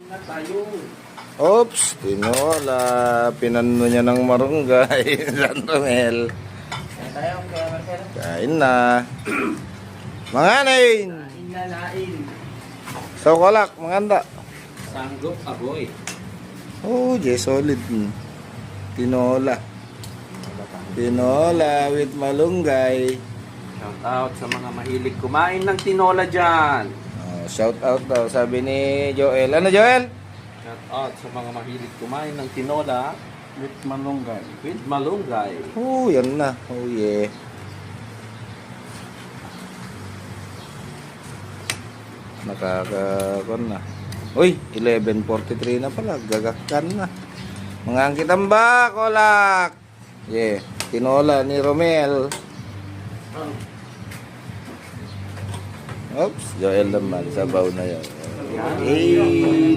Na tayo. Oops, tinola. Pinano niya ng marunggay. San Romel. Kaya tayo, kaya Marcelo. Kain na. Mga nain. Lain na lain. So, kolak, maganda. Sanggop agoy. Oh, yes, solid. Tinola. Tinola with malunggay. Shout out sa mga mahilig kumain ng tinola dyan. Oh, shout out daw, sabi ni Joel. Ano, Joel? Shout out sa mga mahilig kumain ng tinola With malunggay. with malunggay. Oh, yan na. Oh, yeah. Nakakakon na. Uy, 11:43 na pala. Gagakan na. Mga angkitan ba, kolak? Yeah. Tinola ni Romel. Oops, Joel naman. Sabaw na yan. Eh.